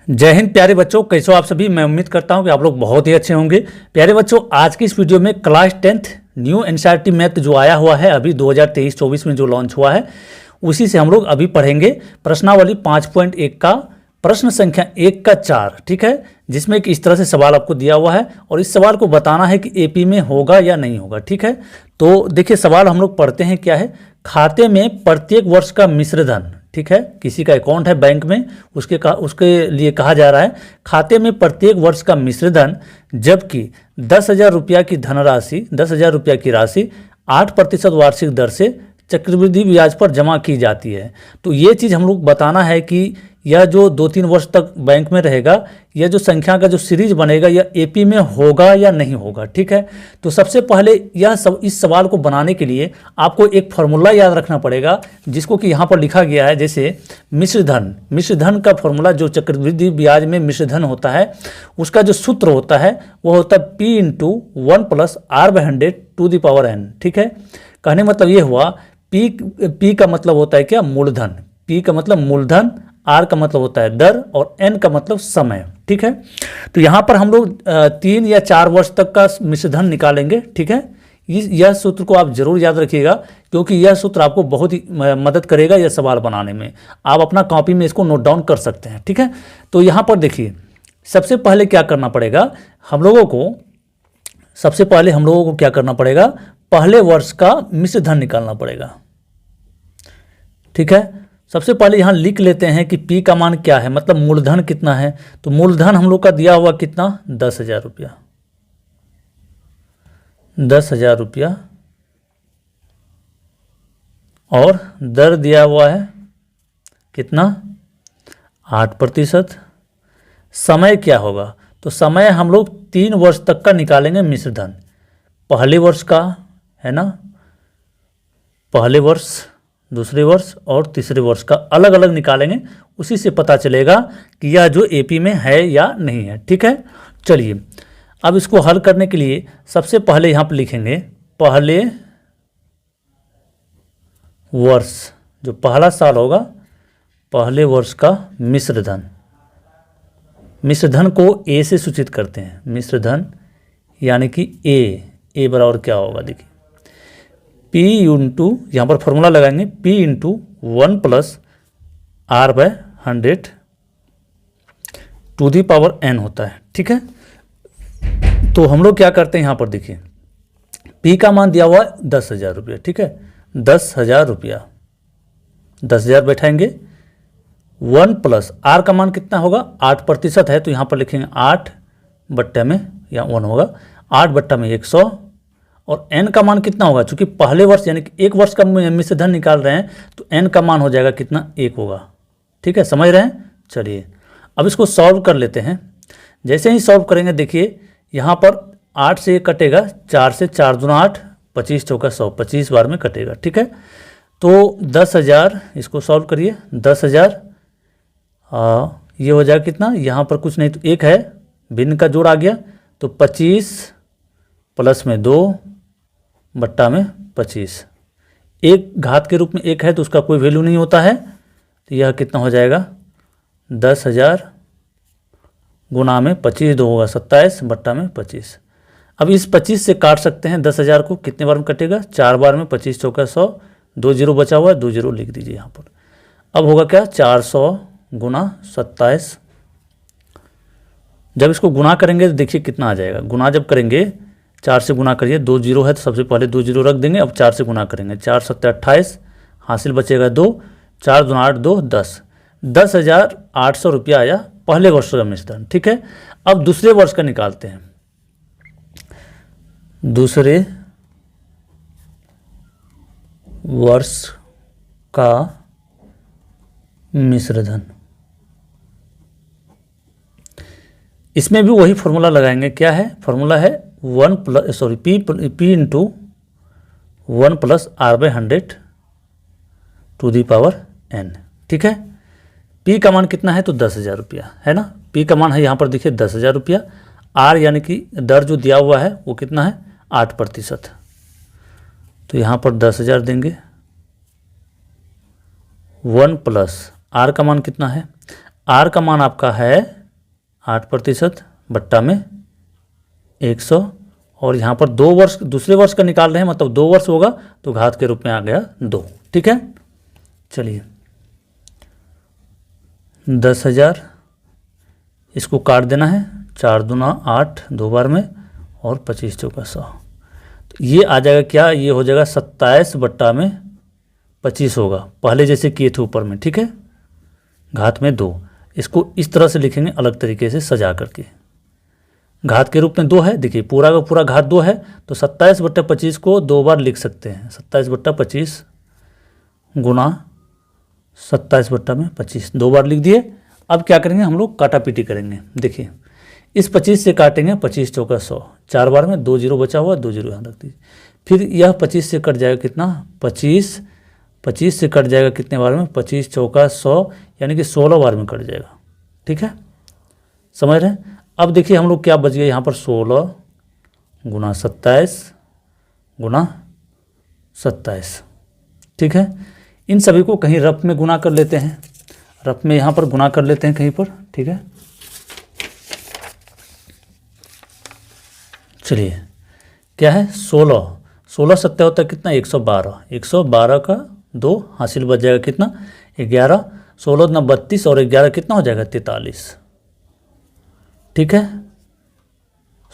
जय हिंद प्यारे बच्चों, कैसे हो आप सभी। मैं उम्मीद करता हूं कि आप लोग बहुत ही अच्छे होंगे। प्यारे बच्चों, आज की इस वीडियो में class 10th new NCERT math जो आया हुआ है अभी 2023-24 में जो लॉन्च हुआ है, उसी से हम लोग अभी पढ़ेंगे। प्रश्नावली 5.1 का प्रश्न संख्या 1 का 4, ठीक है, जिसमें कि इस तरह से सवाल आपको दिया हुआ है और इस सवाल को बताना है कि एपी में होगा या नहीं होगा, ठीक है। तो देखिए सवाल हम लोग पढ़ते हैं क्या है। खाते में प्रत्येक वर्ष का मिश्र धन, ठीक है, किसी का अकाउंट है बैंक में, उसके लिए कहा जा रहा है खाते में प्रत्येक वर्ष का मिश्र धन, जबकि 10,000 रुपया की धनराशि 10,000 रुपया की राशि 8% वार्षिक दर से चक्रवृद्धि ब्याज पर जमा की जाती है। तो ये चीज़ हम लोग बताना है कि यह जो 2-3 वर्ष तक बैंक में रहेगा, यह जो संख्या का जो सीरीज बनेगा यह एपी में होगा या नहीं होगा, ठीक है। तो सबसे पहले इस सवाल को बनाने के लिए आपको एक फॉर्मूला याद रखना पड़ेगा, जिसको कि यहाँ पर लिखा गया है। जैसे मिश्र धन का फॉर्मूला, जो चक्रवृद्धि ब्याज में मिश्र धन होता है, उसका जो सूत्र होता है वह होता है P × 1 + R/100⁴, ठीक है। कहने मतलब ये हुआ P का मतलब होता है क्या, मूलधन। P का मतलब मूलधन, R का मतलब होता है दर और N का मतलब समय, ठीक है। तो यहाँ पर हम लोग 3 या 4 वर्ष तक का मिश्रधन निकालेंगे, ठीक है। यह सूत्र को आप जरूर याद रखिएगा, क्योंकि यह सूत्र आपको बहुत ही मदद करेगा यह सवाल बनाने में। आप अपना कॉपी में इसको नोट डाउन कर सकते हैं, ठीक है। तो यहाँ पर देखिए सबसे पहले क्या करना पड़ेगा हम लोगों को, क्या करना पड़ेगा, पहले वर्ष का मिश्रधन निकालना पड़ेगा, ठीक है। सबसे पहले यहाँ लिख लेते हैं कि P का मान क्या है, मतलब मूलधन कितना है। तो मूलधन हम लोग का दिया हुआ कितना, 10,000 रुपया, 10,000 रुपया, और दर दिया हुआ है कितना, 8%। समय क्या होगा, तो समय हम लोग 3 वर्ष तक का निकालेंगे मिश्रधन। पहले वर्ष का है ना, पहले वर्ष, दूसरे वर्ष और तीसरे वर्ष का अलग अलग निकालेंगे, उसी से पता चलेगा कि यह जो एपी में है या नहीं है, ठीक है। चलिए अब इसको हल करने के लिए सबसे पहले यहाँ पर लिखेंगे पहले वर्ष, जो पहला साल होगा, पहले वर्ष का मिश्रधन। मिश्रधन को ए से सूचित करते हैं, मिश्रधन यानी कि ए बराबर क्या होगा, देखिए P × यहाँ पर फॉर्मूला लगाएंगे, P × 1 + R/100⁴ होता है, ठीक है। तो हम लोग क्या करते हैं, यहाँ पर देखिए P का मान दिया हुआ है 10,000 रुपया, ठीक है। 10,000 रुपया, 10,000 बैठाएंगे, 1 + R का मान कितना होगा, 8% है, तो यहाँ पर लिखेंगे 8/1 होगा, 8/100, और n का मान कितना होगा, चूंकि पहले वर्ष यानी कि 1 वर्ष का मिश्रधन निकाल रहे हैं, तो n का मान हो जाएगा कितना, 1 होगा, ठीक है, समझ रहे हैं। चलिए अब इसको सॉल्व कर लेते हैं। जैसे ही सॉल्व करेंगे देखिए यहाँ पर 8 से 1 कटेगा, 4 से 4 दूना 8, 25 चौका 100, 25 बार में कटेगा, ठीक है। तो 10,000, इसको सॉल्व करिए, 10,000 ये हो जाएगा कितना, यहाँ पर कुछ नहीं तो 1 है, भिन्न का जोड़ आ गया, तो 25 + 2/25, एक घात के रूप में 1 है तो उसका कोई वैल्यू नहीं होता है, तो यह कितना हो जाएगा, 10,000 गुना में 25, 2 होगा 27/25। अब इस 25 से काट सकते हैं 10,000 को, कितने बार में कटेगा, 4 बार में, 25 चौका 100, 2 जीरो बचा हुआ है, 2 जीरो लिख दीजिए यहाँ पर। अब होगा क्या, 400 गुना 27। जब इसको गुना करेंगे तो देखिए कितना आ जाएगा, गुना जब करेंगे 4 से गुना करिए, 2 जीरो है तो सबसे पहले 2 जीरो रख देंगे। अब 4 से गुना करेंगे, 4 × 7 = 28, हासिल बचेगा 2, 4 दूना 8, 2 10, 10,800 रुपया आया पहले वर्ष का मिश्रधन, ठीक है। अब दूसरे वर्ष का निकालते हैं, दूसरे वर्ष का मिश्रधन। इसमें भी वही फॉर्मूला लगाएंगे, क्या है फॉर्मूला है, P × 1 + R/100⁴, ठीक है। P का मान कितना है, तो 10,000 रुपया है ना, P का मान है यहाँ पर देखिए 10,000 रुपया, R यानी कि दर जो दिया हुआ है वो कितना है, 8%, तो यहाँ पर 10,000 देंगे, 1 + R का मान कितना है, आर का मान आपका है 8% बट्टा में 100, और यहाँ पर 2 वर्ष दूसरे वर्ष का निकाल रहे हैं, मतलब 2 वर्ष होगा तो घात के रूप में आ गया 2। ठीक है, चलिए 10,000 इसको काट देना है, 4 दूना 8 2 बार में, और 25 चौका 100। तो ये आ जाएगा क्या, ये हो जाएगा 27 बट्टा में 25 होगा, पहले जैसे किए थे ऊपर में। ठीक है, घात में 2। इसको इस तरह से लिखेंगे अलग तरीके से सजा करके। घात के रूप में 2 है, देखिए पूरा का पूरा घात 2 है, तो 27 बट्टा 25 को 2 बार लिख सकते हैं। 27 बट्टा 25 गुना 27 बट्टा में 25 2 बार लिख दिए। अब क्या करेंगे हम लोग, काटा पीटी करेंगे। देखिए इस 25 से काटेंगे, 25 चौका 100, 4 बार में 2 जीरो बचा हुआ, 2 जीरो यहाँ रख दीजिए। फिर यह 25 से कट जाएगा कितना, 25 से कट जाएगा कितने बार में, 25 चौका 100, यानी कि 16 बार में कट जाएगा। ठीक है, समझ रहे हैं। अब देखिए हम लोग क्या बच गया यहाँ पर, 16 गुना 27 गुना 27। ठीक है, इन सभी को कहीं रफ में गुना कर लेते हैं, रफ में यहाँ पर गुना कर लेते हैं कहीं पर। ठीक है, चलिए क्या है, 16 सत्या होता है कितना, 112 का 2 हासिल बच जाएगा कितना, 11, 16 दूना 32 और 11 कितना हो जाएगा, 43। ठीक है,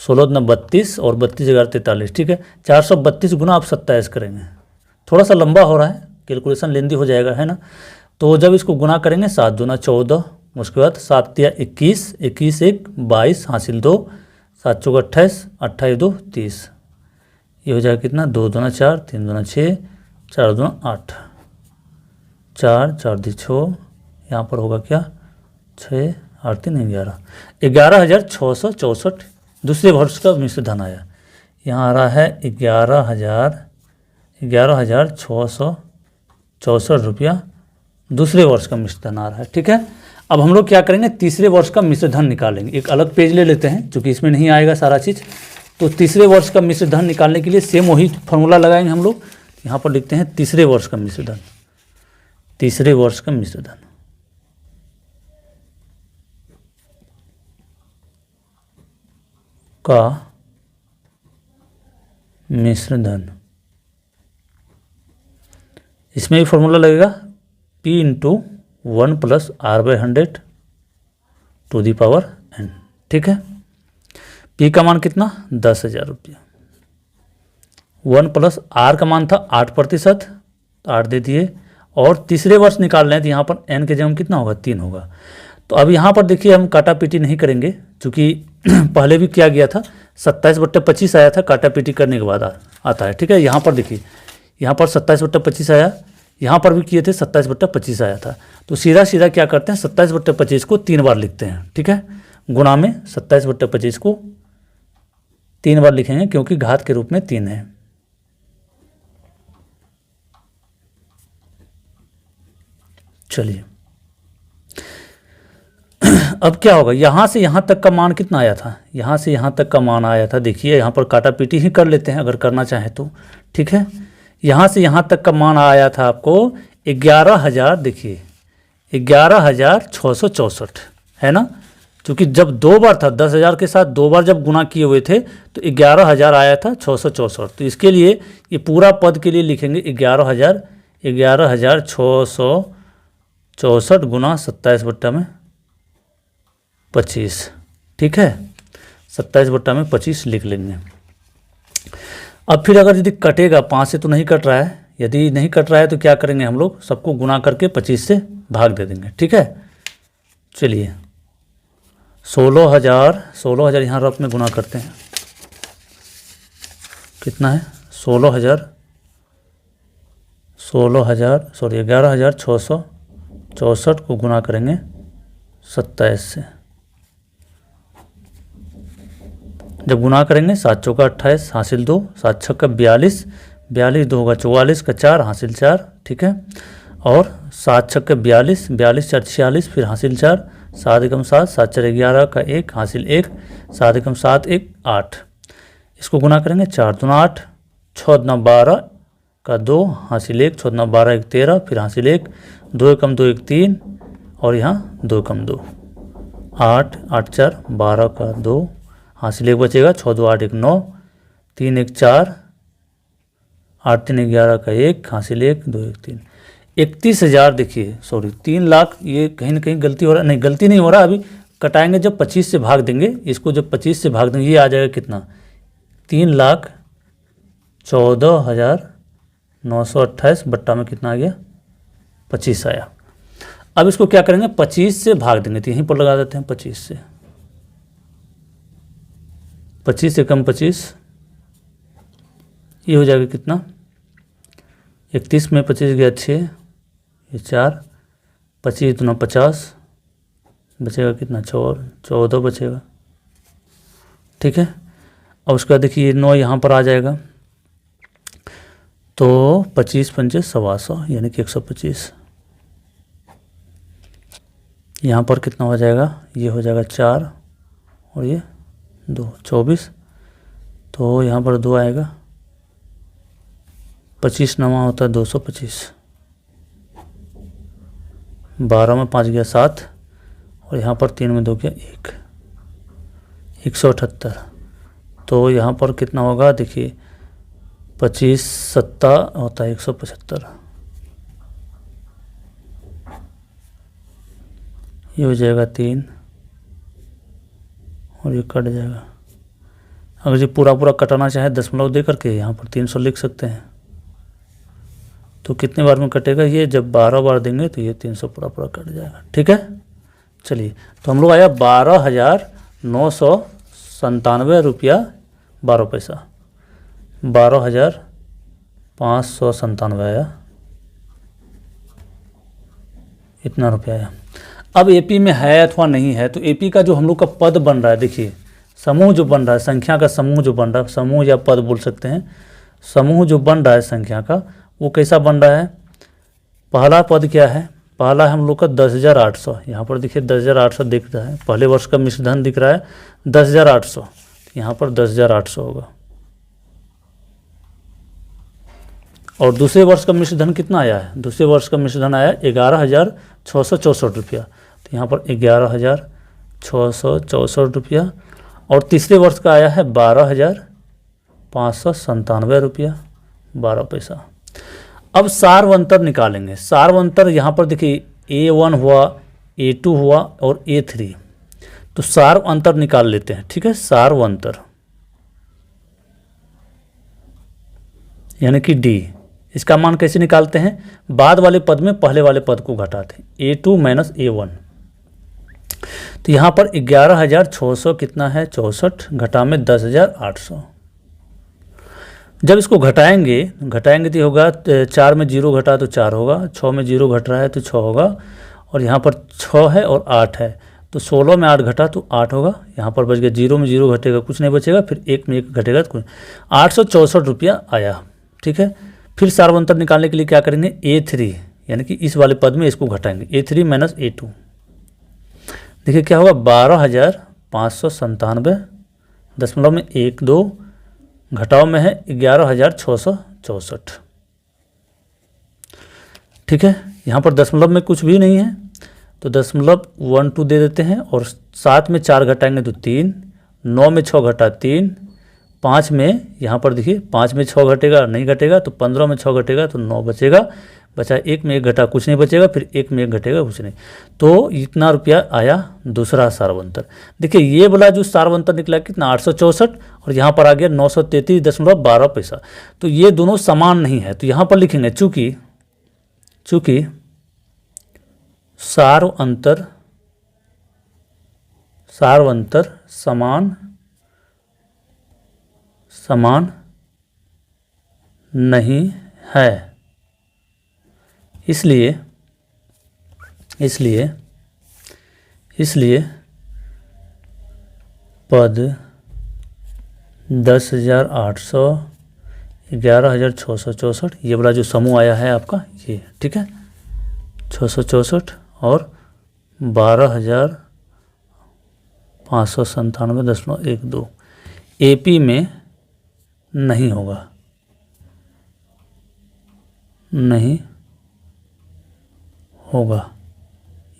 16 दूना 32 और 32 11 43। ठीक है, 432 गुना आप 27 करेंगे, थोड़ा सा लंबा हो रहा है, कैलकुलेशन लेंदी हो जाएगा, है ना। तो जब इसको गुना करेंगे, 7 दूना 14, उसके बाद 7 तिया 21, 21 1 22 हासिल 2, 7 चौका 28, 28 2 30। ये हो जाएगा कितना, 2 दूना 4, 3 दूना 6, 4 दूना 8, 4 4 दी 6, यहाँ पर होगा क्या, 6 8 3 11, 11,664 दूसरे वर्ष का मिश्र धन आया। यहाँ आ रहा है 11,664 रुपया दूसरे वर्ष का मिश्र धन आ रहा है। ठीक है, अब हम लोग क्या करेंगे, तीसरे वर्ष का मिश्र धन निकालेंगे। एक अलग पेज ले लेते हैं, क्योंकि इसमें नहीं आएगा सारा चीज़। तो तीसरे वर्ष का मिश्र धन निकालने के लिए सेम वही फॉर्मूला लगाएंगे हम लोग। यहाँ पर लिखते हैं तीसरे वर्ष का मिश्र धन, तीसरे वर्ष का मिश्र धन का मिश्र धन, इसमें भी फॉर्मूला लगेगा P into 1 + R/100 to the power n। ठीक है, P का मान कितना, 10,000 रुपया। 1 + R का मान था 8%, 8 दे दिए, और तीसरे वर्ष निकाल रहे हैं तो यहाँ पर n के जगह कितना होगा, 3 होगा। तो अब यहाँ पर देखिए हम काटा पीटी नहीं करेंगे, क्योंकि पहले भी किया गया था, 27 बट्टे 25 आया था, काटा पीटी करने के बाद आता है। ठीक है, यहाँ पर देखिए, यहाँ पर 27 बट्टे 25 आया, यहाँ पर भी किए थे 27 बट्टे 25 आया था। तो सीधा सीधा क्या करते हैं, 27 बट्टे 25 को 3 बार लिखते हैं। ठीक है, गुणा में 27 बट्टे 25 को 3 बार लिखेंगे, क्योंकि घात के रूप में 3 है। चलिए अब क्या होगा, यहाँ से यहाँ तक का मान कितना आया था, यहाँ से यहाँ तक का मान आया था। देखिए यहाँ पर काटा पीटी ही कर लेते हैं अगर करना चाहें तो। ठीक है, यहाँ से यहाँ तक का मान आया था आपको 11,000, देखिए 11,664 है ना, क्योंकि जब 2 बार था, 10,000 के साथ 2 बार जब गुना किए हुए थे तो 11,000 आया था 664। तो इसके लिए ये पूरा पद के लिए लिखेंगे 11,664 गुना 27 बट्टा में 25। ठीक है, 27 बट्टा में 25 लिख लेंगे। अब फिर अगर यदि कटेगा, 5 से तो नहीं कट रहा है, यदि नहीं कट रहा है तो क्या करेंगे हम लोग, सबको गुना करके 25 से भाग दे देंगे। ठीक है, चलिए 16,000 यहाँ रफ में गुना करते हैं, कितना है 11,664 को गुना करेंगे 27 से। जब गुना करेंगे 7 चौका 28 हासिल 2, 7 छक्का 42, 42 2 होगा 44 का 4 हासिल 4। ठीक है, और 7 छक्के 42, 42 4 46 फिर हासिल 4, 7 एकम 7, 7 4 11 का 1 हासिल 1, 7 एकम 7 1 8। इसको गुना करेंगे 4 दूना 8, 6 दूना 12 का 2 हासिल 1, 6 दूना 12 1 13 फिर हासिल 1, 2 एकम 2 1 3 और यहाँ 2 कम 2, 8, 8 4 12 का 2, हासिल 1 बचेगा, 6 2 8 1 9, 3 1 4, 8 3 11 का 1, हासिल 1 2 1 3, 31,000। देखिए सॉरी 3 लाख, ये कहीं ना कहीं गलती हो रहा है, नहीं गलती नहीं हो रहा, अभी कटाएंगे जब 25 से भाग देंगे इसको, जब 25 से भाग देंगे ये आ जाएगा कितना, 3,14,928 बट्टा में कितना आ गया, 25 आया। अब इसको क्या करेंगे, 25 से भाग देंगे, तो यहीं पर लगा देते हैं 25 से, 25 से कम 25, ये हो जाएगा कितना, 31 में 25 गया 6, ये 4, 25 दूना 50, बचेगा कितना 14 बचेगा। ठीक है, और उसके बाद देखिए 9 यहाँ पर आ जाएगा, तो 25 पंचे 125 यानी कि 125। यहाँ पर कितना हो जाएगा, ये हो जाएगा 4 और ये 2 24, तो यहाँ पर 2 आएगा, 25 नवा होता है 225, 12 में 5 गया 7, और यहाँ पर 3 में 2 गया 1, 178। तो यहाँ पर कितना होगा, देखिए 25 7 होता है 175, ये हो जाएगा 3 और ये कट जाएगा। अगर ये पूरा पूरा कटाना चाहे दशमलव दे करके यहाँ पर 300 लिख सकते हैं, तो कितने बार में कटेगा ये, जब 12 बार देंगे तो ये 300 पूरा पूरा कट जाएगा। ठीक है, चलिए तो हम लोग आया 12,997 रुपया 12 पैसा, 12,597 आया, इतना रुपया आया। अब एपी में है अथवा नहीं है, तो एपी का जो हम लोग का पद बन रहा है, देखिए समूह जो बन रहा है, संख्या का समूह जो बन रहा है, समूह या पद बोल सकते हैं, समूह जो बन रहा है संख्या का, वो कैसा बन रहा है। पहला पद क्या है, पहला है हम लोग का 10,800, यहाँ पर देखिए 10,800 दिख रहा है, पहले वर्ष का मिश्रधन दिख रहा है 10,800, यहाँ पर 10,800 होगा। और दूसरे वर्ष का मिश्रधन कितना आया है, दूसरे वर्ष का मिश्रधन आया 11,664 रुपया, तो यहाँ पर 11,664 रुपया। और तीसरे वर्ष का आया है 12,597 रुपया 12 पैसा। अब सार्वंतर निकालेंगे, सार्वंतर यहाँ पर देखिए A1 हुआ, A2 हुआ और A3, तो सार्वंतर निकाल लेते हैं। ठीक है, सार्वंतर यानी कि D, इसका मान कैसे निकालते हैं, बाद वाले पद में पहले वाले पद को घटाते हैं, A2 माइनस A1। तो यहाँ पर 11,600 कितना है 64, घटा में 10,800। जब इसको घटाएंगे तो होगा 4 में 0 घटा तो 4 होगा, 6 में 0 घट रहा है तो 6 होगा, और यहाँ पर 6 है और 8 है, तो 16 में 8 घटा तो 8 होगा, यहाँ पर बच गया 0 में 0 घटेगा कुछ नहीं बचेगा, फिर 1 में 1 घटेगा तो कुछ, 864 रुपया आया। ठीक है, फिर सार्वंतर निकालने के लिए क्या करेंगे, A3 यानी कि इस वाले पद में इसको घटाएंगे, A3 माइनस A2, देखिए क्या होगा 12,597 दशमलव में 1 2, घटाव में है 11,664। ठीक है, यहाँ पर दशमलव में कुछ भी नहीं है, तो दशमलव 1 2 दे देते हैं, और 7 में 4 घटाएंगे तो 3, 9 में 6 घटा 3, 5 में यहाँ पर देखिए 5 में 6 घटेगा नहीं घटेगा, तो 15 में 6 घटेगा तो 9 बचेगा, बचा 1 में 1 घटा कुछ नहीं बचेगा, फिर 1 में 1 घटेगा कुछ नहीं, तो इतना रुपया आया दूसरा सार्वंतर। देखिए ये वाला जो सार्वंतर निकला कितना 864, और यहाँ पर आ गया 933.12 पैसा, तो ये दोनों समान नहीं है, तो यहाँ पर लिखेंगे चूँकि सार्वंतर समान नहीं है, इसलिए पद 10,800, 11,664 ये वाला जो समूह आया है आपका ये, ठीक है 664 और 12,597.12 AP में नहीं होगा, नहीं होगा,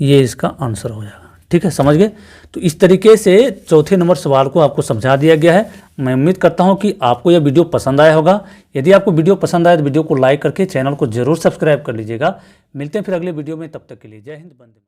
ये इसका आंसर हो जाएगा। ठीक है, समझ गए। तो इस तरीके से चौथे नंबर सवाल को आपको समझा दिया गया है। मैं उम्मीद करता हूं कि आपको यह वीडियो पसंद आया होगा। यदि आपको वीडियो पसंद आया तो वीडियो को लाइक करके चैनल को जरूर सब्सक्राइब कर लीजिएगा। मिलते हैं फिर अगले वीडियो में, तब तक के लिए जय हिंद, वंदे मातरम।